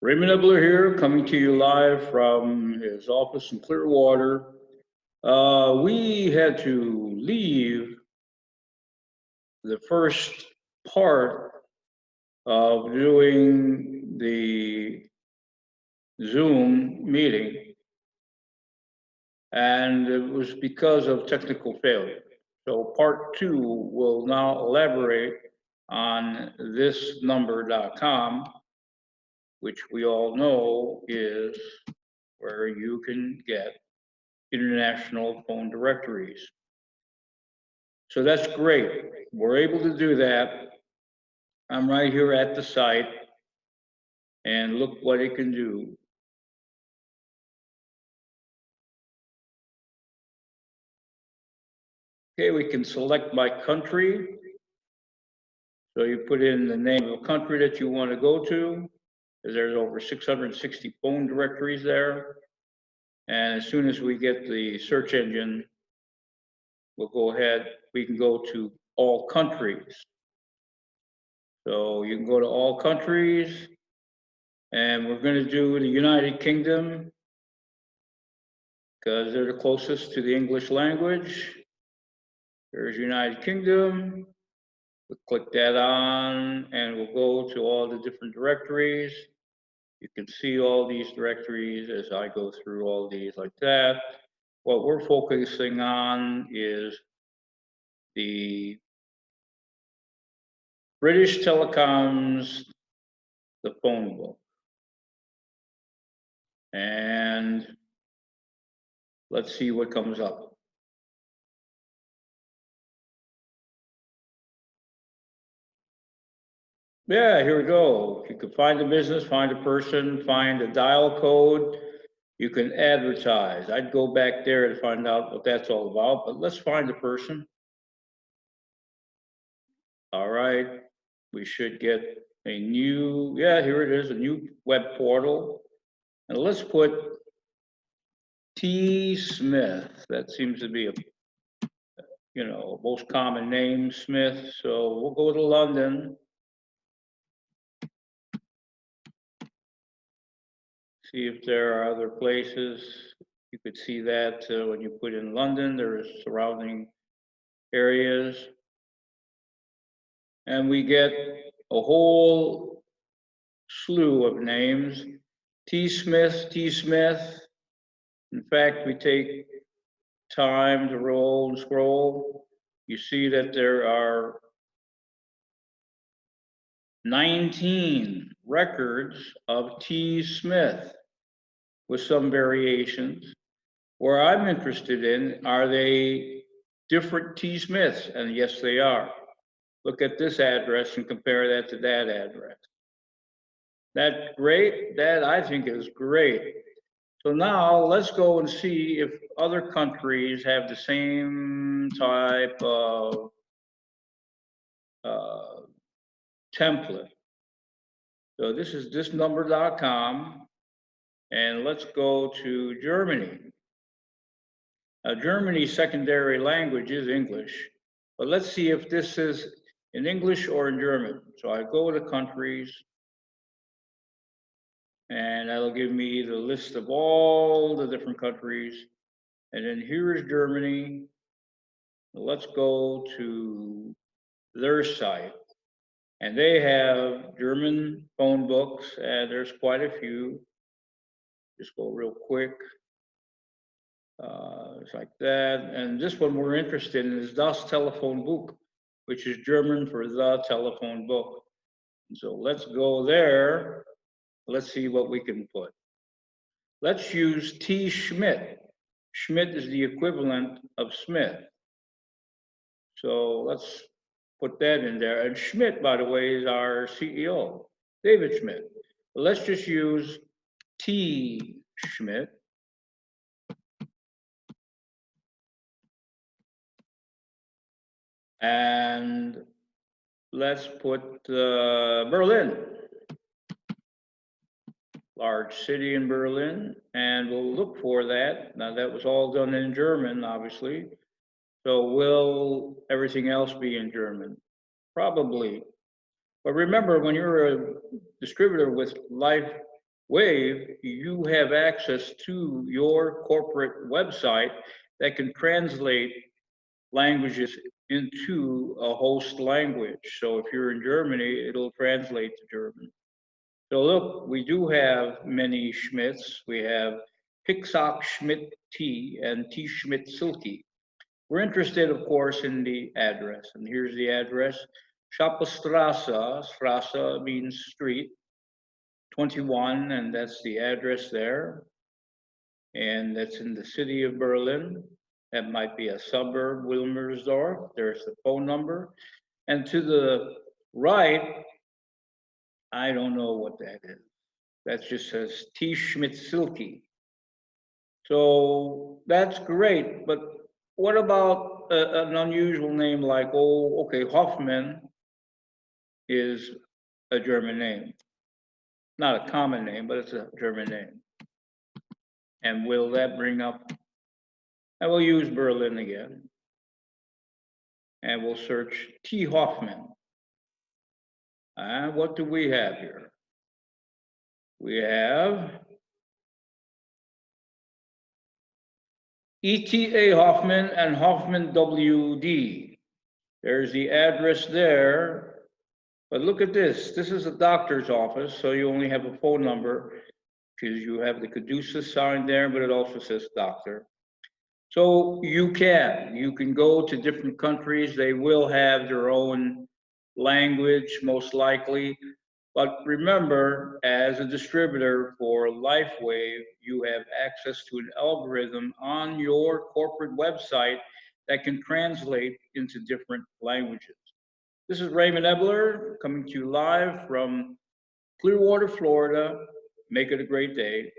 Raymond Ebler here, coming to you live from his office in Clearwater. We had to leave the first part of doing the Zoom meeting, and it was because of technical failure. So part two will now elaborate on thisnumber.com, which we all know is where you can get international phone directories. So that's great. We're able to do that. I'm right here at the site, and look what it can do. Okay, we can select by country. So you put in the name of the country that you want to go to. There's over 660 phone directories there. And as soon as we get the search engine, we'll go ahead, we can go to all countries. So you can go to all countries, and we're going to do the United Kingdom because they're the closest to the English language. There's United Kingdom. We'll click that on, and we'll go to all the different directories. You can see all these directories as I go through all these like that. What we're focusing on is the British Telecoms, the phone book. And let's see what comes up. Yeah, here we go. You can find a business, find a person, find a dial code. You can advertise. I'd go back there to find out what that's all about, but let's find a person. All right, we should get a new, yeah, here it is, a new web portal. And let's put T. Smith. That seems to be a, most common name, Smith. So we'll go to London. See if there are other places. You could see that when you put in London, there is surrounding areas. And we get a whole slew of names. T. Smith, T. Smith. In fact, we take time to roll and scroll. You see that there are 19 records of T. Smith with some variations. Where I'm interested in, are they different T. Smiths? And yes, they are. Look at this address and compare that to that address. That's great. That I think is great. So now let's go and see if other countries have the same type of template. So this is thisnumber.com, and let's go to Germany. Germany's secondary language is English, but let's see if this is in English or in German. So I go to countries, and that'll give me the list of all the different countries. And then here is Germany. Let's go to their site. And they have German phone books, and there's quite a few. Just go real quick. It's like that. And this one we're interested in is Das Telefonbuch, which is German for the telephone book. So let's go there. Let's see what we can put. Let's use T. Schmidt. Schmidt is the equivalent of Smith. So let's put that in there. And Schmidt, by the way, is our CEO, David Schmidt. But let's just use T. Schmidt. And let's put Berlin. Large city in Berlin, and we'll look for that. Now that was all done in German, obviously. So will everything else be in German? Probably. But remember, when you're a distributor with Wave, you have access to your corporate website that can translate languages into a host language. So if you're in Germany, it'll translate to German. So look, we do have many Schmidts. We have Pixock Schmidt Tea and T. Schmidt Silky. We're interested, of course, in the address. And here's the address. Schappestrasse, Strasse means street, 21, and that's the address there. And that's in the city of Berlin. That might be a suburb, Wilmersdorf. There's the phone number. And to the right, I don't know what that is. That just says T. Schmidt Silky. So that's great, but what about an unusual name like, oh, okay, Hoffman is a German name. Not a common name, but it's a German name. And will that bring up, I will use Berlin again. And we'll search T. Hoffman. And what do we have here? We have ETA Hoffman and Hoffman WD. There's the address there. But look at this. This is a doctor's office, so you only have a phone number because you have the caduceus sign there, but it also says doctor. So you can go to different countries. They will have their own language, most likely. But remember, as a distributor for LifeWave, you have access to an algorithm on your corporate website that can translate into different languages. This is Raymond Ebler coming to you live from Clearwater, Florida. Make it a great day.